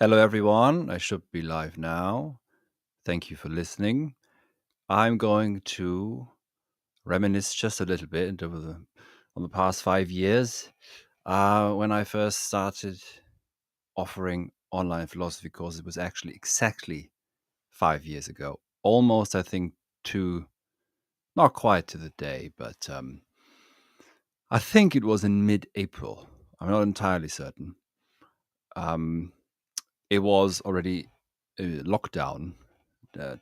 Hello, everyone. I should be live now. Thank you for listening. I'm going to reminisce just a little bit on the past 5 years when I first started offering online philosophy courses. It was actually exactly 5 years ago. Almost, I think, not quite to the day, but I think it was in mid-April. I'm not entirely certain. Um, it was already lockdown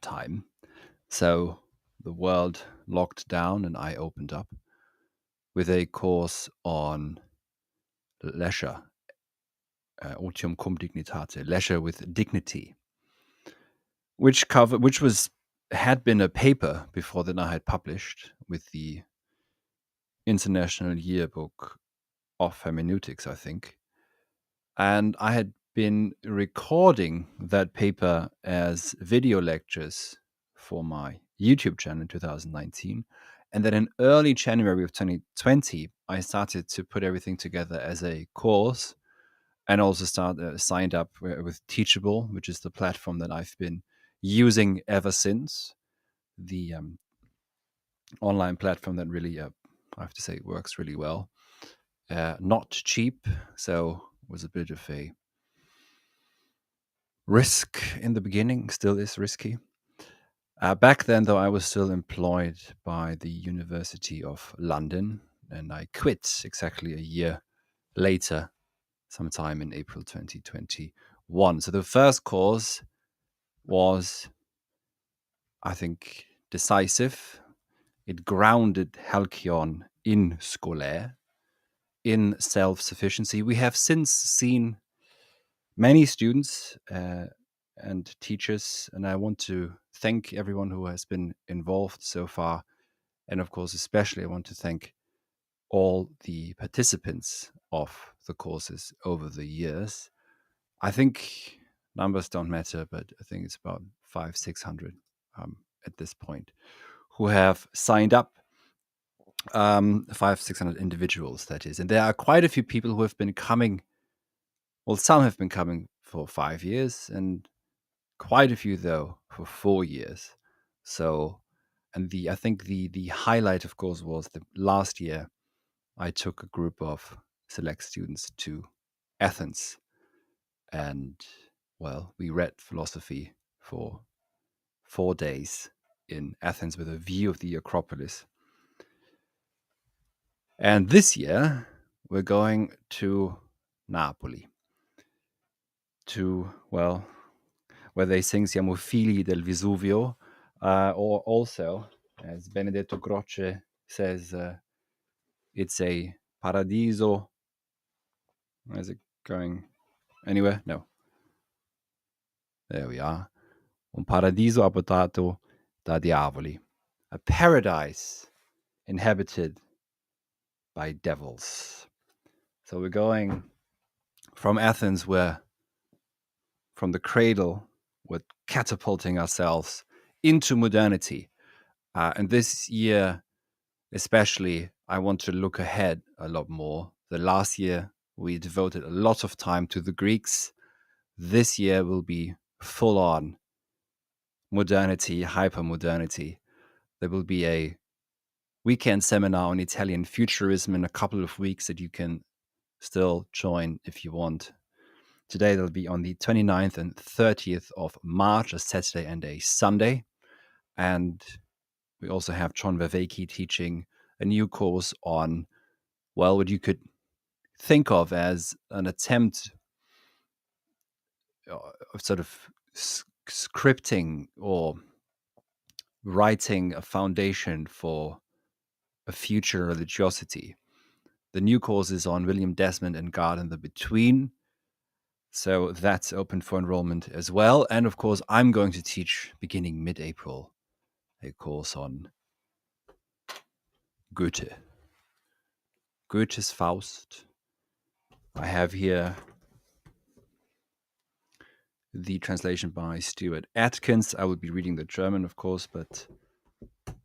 time. So the world locked down and I opened up with a course on leisure, otium cum dignitate, leisure with dignity, which had been a paper before that I had published with the International Yearbook of Hermeneutics, I think. And I had been recording that paper as video lectures for my YouTube channel in 2019. And then in early January of 2020, I started to put everything together as a course and also signed up with Teachable, which is the platform that I've been using ever since. The online platform that really, I have to say, works really well. Not cheap, so was a bit of a risk in the beginning, still is risky. Back then, though, I was still employed by the University of London, and I quit exactly a year later, sometime in April 2021. So the first course was, I think, decisive. It grounded Halcyon in Scolaire, in self-sufficiency. We have since seen many students and teachers, and I want to thank everyone who has been involved so far. And of course, especially, I want to thank all the participants of the courses over the years. I think numbers don't matter, but I think it's about 500-600 at this point who have signed up. 500-600 individuals, that is. And there are quite a few people who have been coming. Well, some have been coming for 5 years, and quite a few though for 4 years. So, and I think the highlight, of course, was the last year I took a group of select students to Athens, and well, we read philosophy for 4 days in Athens with a view of the Acropolis. And this year we're going to Napoli, to, well, where they sing Siamo figli del Vesuvio, or also, as Benedetto Croce says, it's a paradiso. Is it going anywhere? No. There we are. Un paradiso abitato da diavoli. A paradise inhabited by devils. So we're going from Athens, where from the cradle we're catapulting ourselves into modernity. And this year, especially, I want to look ahead a lot more. The last year, we devoted a lot of time to the Greeks. This year will be full on modernity, hyper-modernity. There will be a weekend seminar on Italian futurism in a couple of weeks that you can still join if you want. Today, they'll be on the 29th and 30th of March, a Saturday and a Sunday. And we also have John Vervaeke teaching a new course on, well, what you could think of as an attempt of sort of scripting or writing a foundation for a future religiosity. The new course is on William Desmond and God in the Between. So that's open for enrollment as well. And of course, I'm going to teach beginning mid-April a course on Goethe. Goethe's Faust. I have here the translation by Stuart Atkins. I will be reading the German, of course, but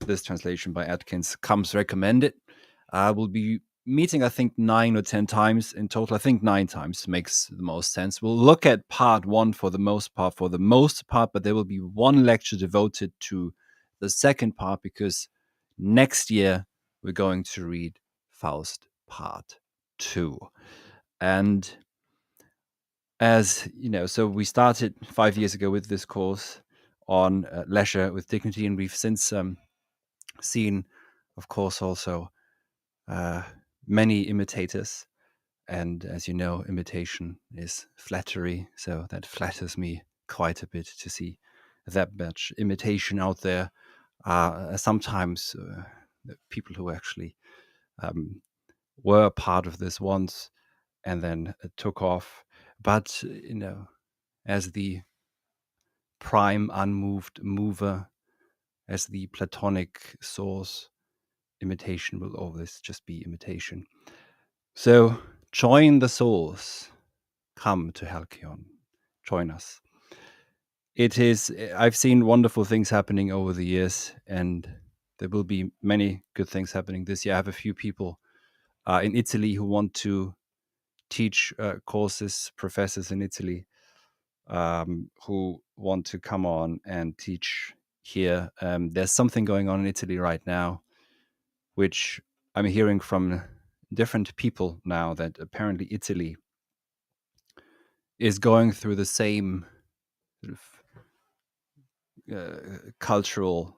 this translation by Atkins comes recommended. I will be meeting, I think, 9 or 10 times in total. I think 9 times makes the most sense. We'll look at part 1 for the most part, but there will be one lecture devoted to the second part, because next year we're going to read Faust part 2. And as you know, so we started 5 years ago with this course on leisure with dignity, and we've since seen, of course, also many imitators. And as you know, imitation is flattery, so that flatters me quite a bit to see that much imitation out there. Sometimes the people who actually were part of this once and then took off. But, as the prime unmoved mover, as the Platonic source, imitation will always just be imitation. So join the source. Come to Halcyon. Join us. I've seen wonderful things happening over the years, and there will be many good things happening this year. I have a few people in Italy who want to teach courses, professors in Italy who want to come on and teach here. There's something going on in Italy right now, which I'm hearing from different people now, that apparently Italy is going through the same sort of cultural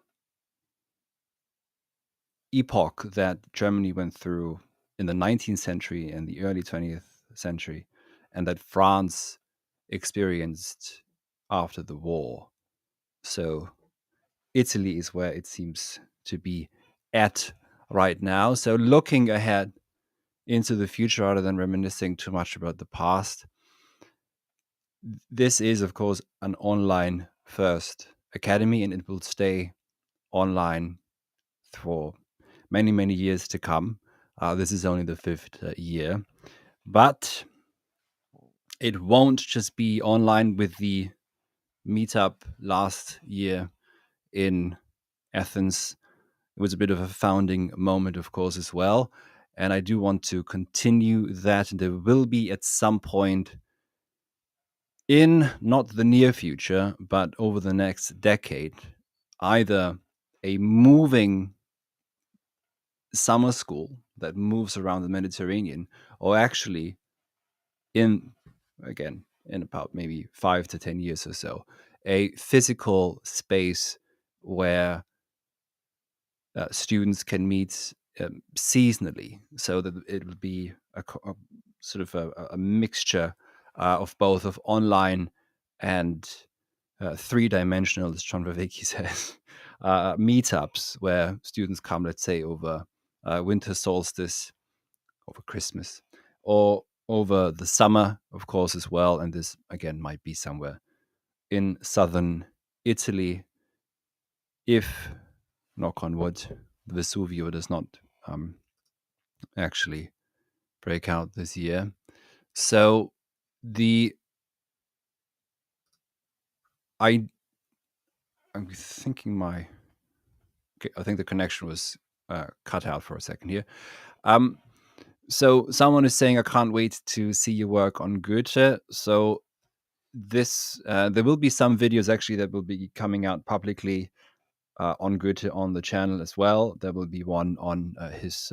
epoch that Germany went through in the 19th century and the early 20th century, and that France experienced after the war. So Italy is where it seems to be at right now. So looking ahead into the future rather than reminiscing too much about the past, this is, of course, an online first academy, and it will stay online for many, many years to come. This is only the 5th year, but it won't just be online. With the meetup last year in Athens, it was a bit of a founding moment, of course, as well. And I do want to continue that. There will be at some point in not the near future, but over the next decade, either a moving summer school that moves around the Mediterranean, or actually in about maybe 5 to 10 years or so, a physical space where students can meet seasonally, so that it would be a sort of a mixture of both of online and three-dimensional, as John Vervaeke says, meetups where students come, let's say, over winter solstice, over Christmas, or over the summer, of course, as well. And this, again, might be somewhere in southern Italy, if, knock on wood, the Vesuvio does not actually break out this year. So I'm thinking I think the connection was cut out for a second here. So someone is saying, I can't wait to see your work on Goethe. So this there will be some videos actually that will be coming out publicly on Goethe on the channel as well. There will be one on his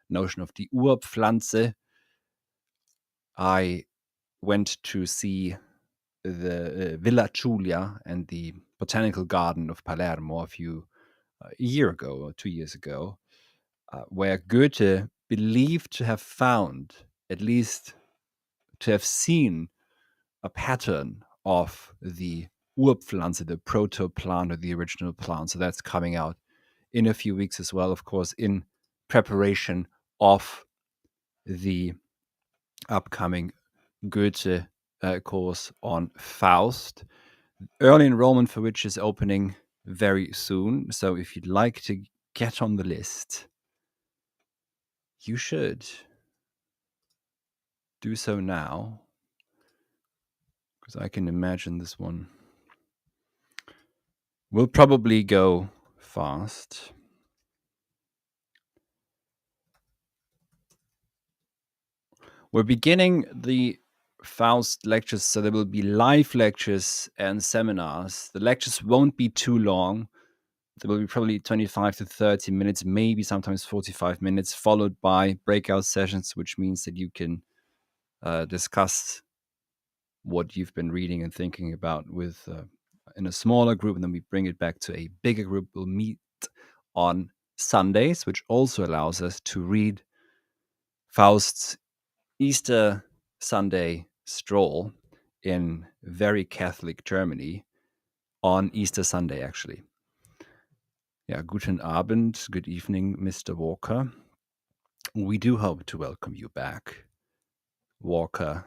notion of the Urpflanze. I went to see the Villa Giulia and the Botanical Garden of Palermo a year ago or 2 years ago, where Goethe believed to have found, at least to have seen, a pattern of the Urpflanze, the proto-plant or the original plant. So that's coming out in a few weeks as well, of course, in preparation of the upcoming Goethe course on Faust, early enrollment for which is opening very soon. So if you'd like to get on the list, you should do so now, because I can imagine this one will probably go fast. We're beginning the Faust lectures, so there will be live lectures and seminars. The lectures won't be too long. There will be probably 25 to 30 minutes, maybe sometimes 45 minutes, followed by breakout sessions, which means that you can discuss what you've been reading and thinking about with in a smaller group, and then we bring it back to a bigger group. We'll meet on Sundays, which also allows us to read Faust's Easter Sunday stroll in very Catholic Germany on Easter Sunday, actually. Yeah, guten Abend, good evening, Mr. Walker. We do hope to welcome you back. Walker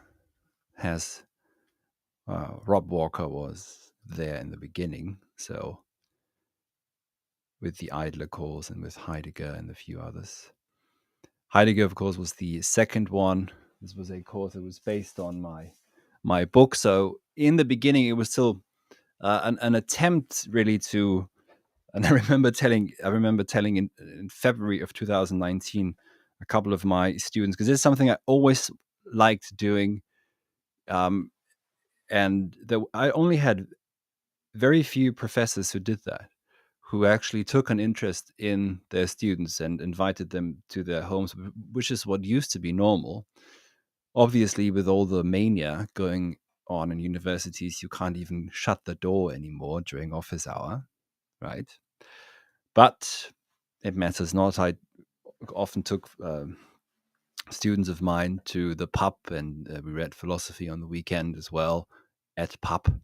has, Rob Walker was there in the beginning, so with the Idler course and with Heidegger and a few others. Heidegger, of course, was the second one. This was a course that was based on my book. So in the beginning, it was still an attempt really to, and I remember telling in February of 2019 a couple of my students, because this is something I always liked doing, and I only had very few professors who did that, who actually took an interest in their students and invited them to their homes, which is what used to be normal. Obviously, with all the mania going on in universities, you can't even shut the door anymore during office hour, right? But it matters not. I often took students of mine to the pub, and we read philosophy on the weekend as well at pub.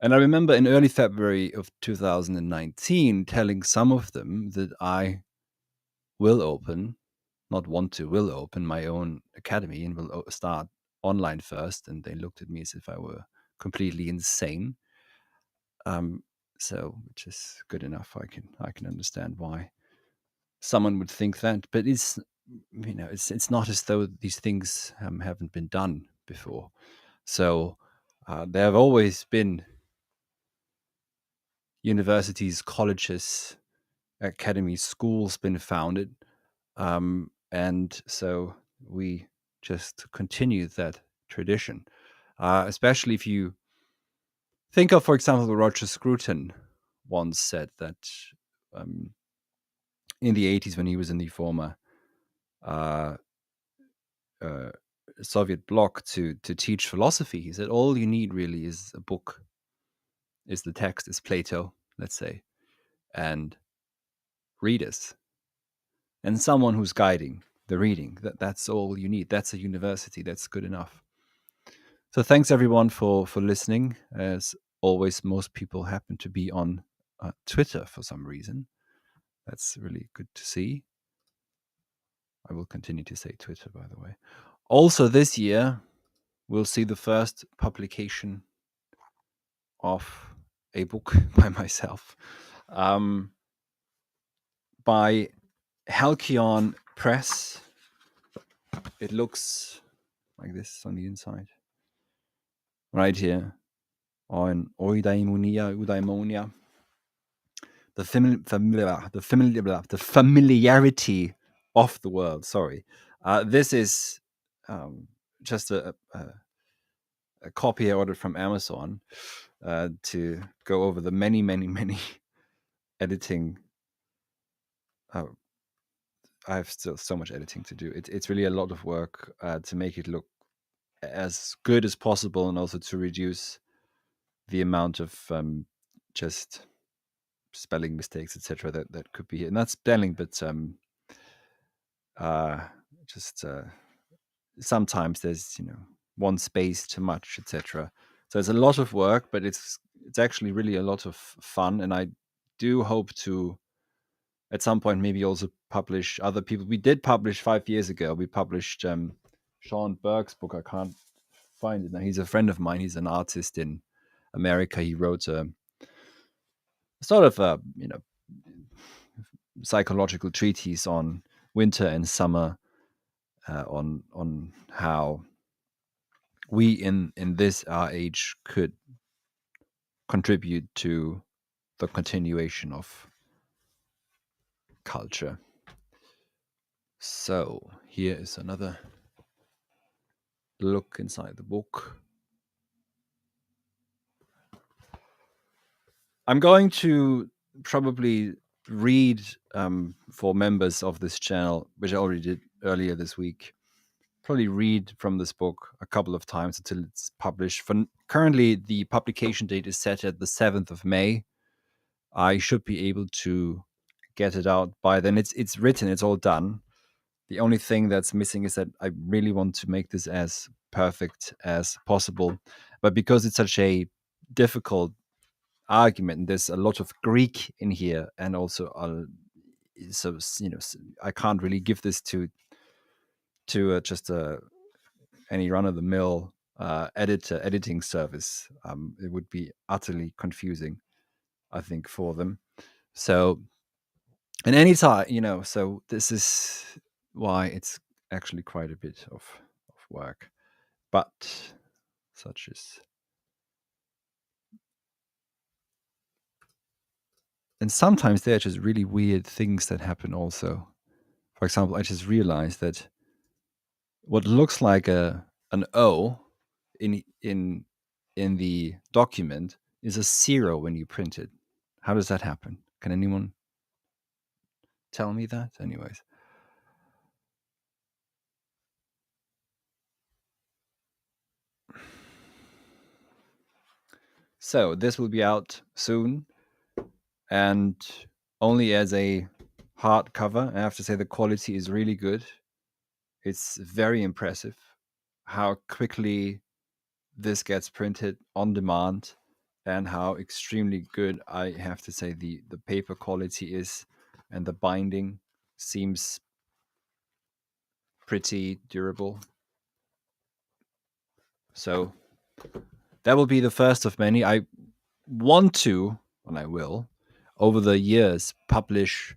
And I remember in early February of 2019 telling some of them that I will open my own academy and will start online first. And they looked at me as if I were completely insane. So, which is good enough. I can understand why someone would think that, but it's not as though these things haven't been done before. So there have always been universities, colleges, academies, schools been founded, and so we just continue that tradition. Especially if you think of, for example, Roger Scruton once said that in the 80s, when he was in the former Soviet bloc to teach philosophy, he said all you need really is a book, is the text, is Plato, let's say, and readers, and someone who's guiding the reading. That's all you need. That's a university. That's good enough. So thanks everyone for listening. As always, most people happen to be on Twitter for some reason. That's really good to see. I will continue to say Twitter, by the way. Also, this year, we'll see the first publication of a book by myself, by Halcyon Press. It looks like this on the inside, right here on Eudaimonia. The familiarity of the world. Sorry, this is just a copy I ordered from Amazon to go over the many editing. I have still so much editing to do. It's really a lot of work to make it look as good as possible, and also to reduce the amount of just spelling mistakes, etc. that could be here. Not spelling, but just sometimes there's one space too much, etc. So it's a lot of work, but it's actually really a lot of fun, and I do hope to at some point maybe also publish other people. We did publish 5 years ago. We published Sean Burke's book. I can't find it now. He's a friend of mine. He's an artist in America. He wrote a sort of a psychological treatise on winter and summer, on how we in this our age could contribute to the continuation of culture. So here is another look inside the book. I'm going to probably read for members of this channel, which I already did earlier this week. Probably read from this book a couple of times until it's published. Currently, the publication date is set at the 7th of May. I should be able to get it out by then. It's written, it's all done. The only thing that's missing is that I really want to make this as perfect as possible. But because it's such a difficult argument, and there's a lot of Greek in here, and also so I can't really give this to just any run of the mill editing service. It would be utterly confusing, I think, for them. So, and anytime, so this is why it's actually quite a bit of work, but such is. And sometimes there are just really weird things that happen also. For example, I just realized that what looks like an O in the document is a 0 when you print it. How does that happen? Can anyone tell me that? Anyways. So this will be out soon, and only as a hardcover. I have to say the quality is really good. It's very impressive how quickly this gets printed on demand, and how extremely good, I have to say, the paper quality is, and the binding seems pretty durable. So that will be the first of many. I want to, and I will, over the years, publish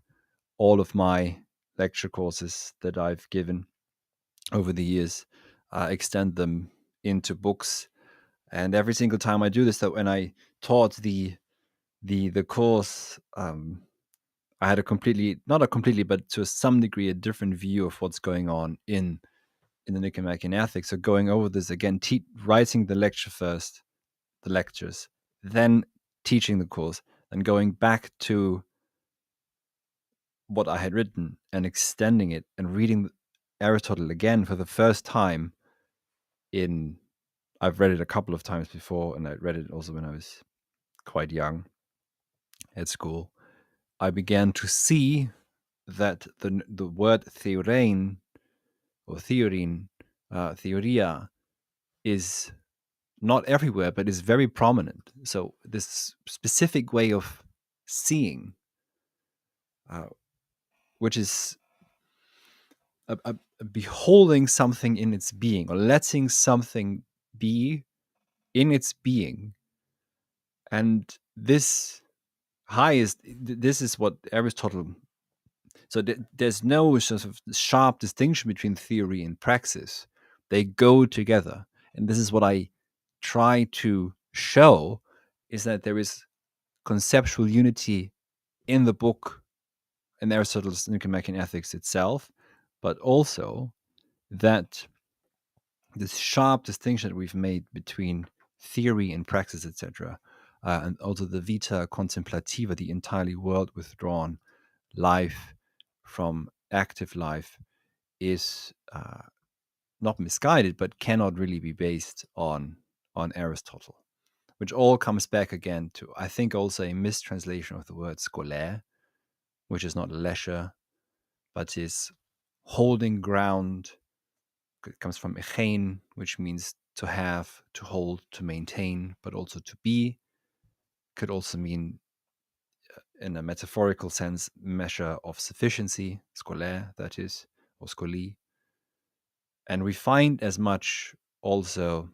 all of my lecture courses that I've given over the years, extend them into books. And every single time I do this, that when I taught the course, I had not a completely, but to some degree, a different view of what's going on in the Nicomachean Ethics. So going over this again, writing the lecture first, the lectures, then teaching the course, and going back to what I had written and extending it and reading Aristotle again for the first time I've read it a couple of times before, and I read it also when I was quite young at school. I began to see that the word theorein or theorin, theoria, is not everywhere, but is very prominent. So this specific way of seeing, which is a beholding something in its being, or letting something be in its being. And this this is what Aristotle. So there's no sort of sharp distinction between theory and praxis. They go together. And this is what I try to show, is that there is conceptual unity in the book, in Aristotle's Nicomachean Ethics itself, but also that this sharp distinction that we've made between theory and praxis, etc., and also the vita contemplativa, the entirely world withdrawn life from active life, is not misguided, but cannot really be based on Aristotle, which all comes back again to, I think, also a mistranslation of the word scolaire, which is not leisure, but is holding ground. It comes from echein, which means to have, to hold, to maintain, but also to be. Could also mean, in a metaphorical sense, measure of sufficiency, scolaire, that is, or scoli. And we find as much also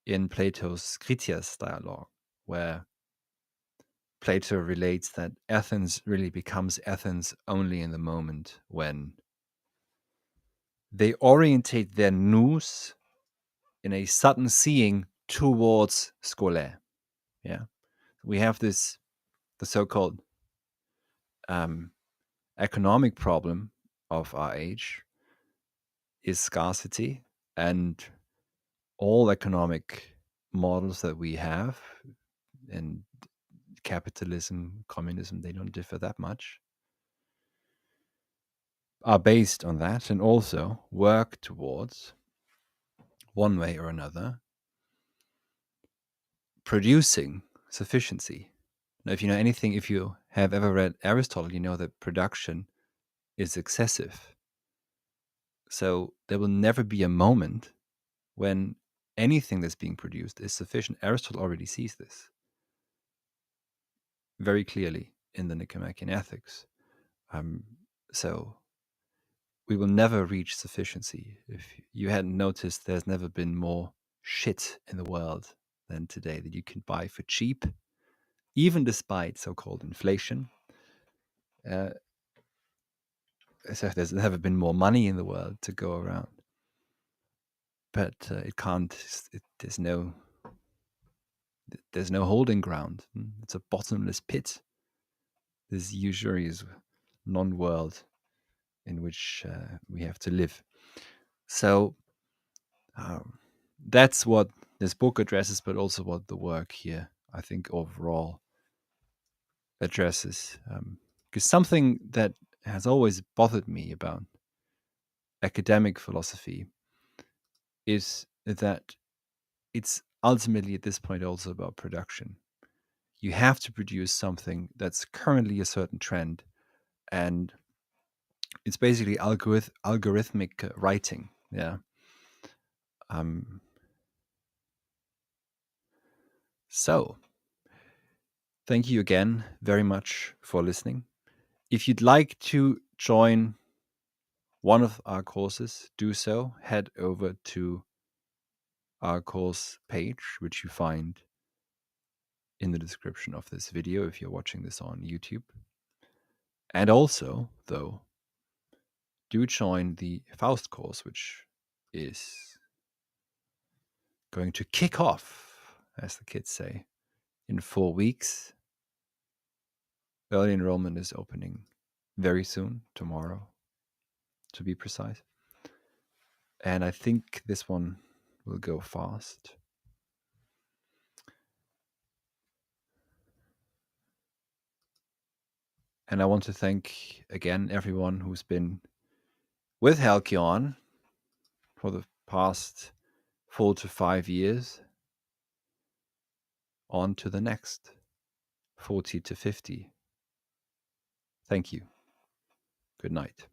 in Plato's Critias dialogue, where Plato relates that Athens really becomes Athens only in the moment when they orientate their nous in a sudden seeing towards scolaire. Yeah, we have the so-called economic problem of our age is scarcity, And all economic models that we have, and capitalism, communism, they don't differ that much, are based on that, and also work towards, one way or another, producing sufficiency. Now, if you know anything, if you have ever read Aristotle, you know that production is excessive. So there will never be a moment when anything that's being produced is sufficient. Aristotle already sees this very clearly in the Nicomachean Ethics. So we will never reach sufficiency. If you hadn't noticed, there's never been more shit in the world than today that you can buy for cheap, even despite so-called inflation. So there's never been more money in the world to go around. But it can't. There's no holding ground. It's a bottomless pit. This usurious non-world in which we have to live. So that's what this book addresses, but also what the work here, I think, overall addresses. Because something that has always bothered me about academic philosophy is that it's ultimately at this point also about production. You have to produce something that's currently a certain trend, and it's basically algorithmic writing. Yeah. So, thank you again very much for listening. If you'd like to join one of our courses, do so. Head over to our course page, which you find in the description of this video if you're watching this on YouTube. And also, though, do join the Faust course, which is going to kick off, as the kids say, in 4 weeks. Early enrollment is opening very soon, tomorrow, to be precise. And I think this one will go fast. And I want to thank again everyone who's been with Halcyon for the past 4 to 5 years. On to the next 40 to 50. Thank you. Good night.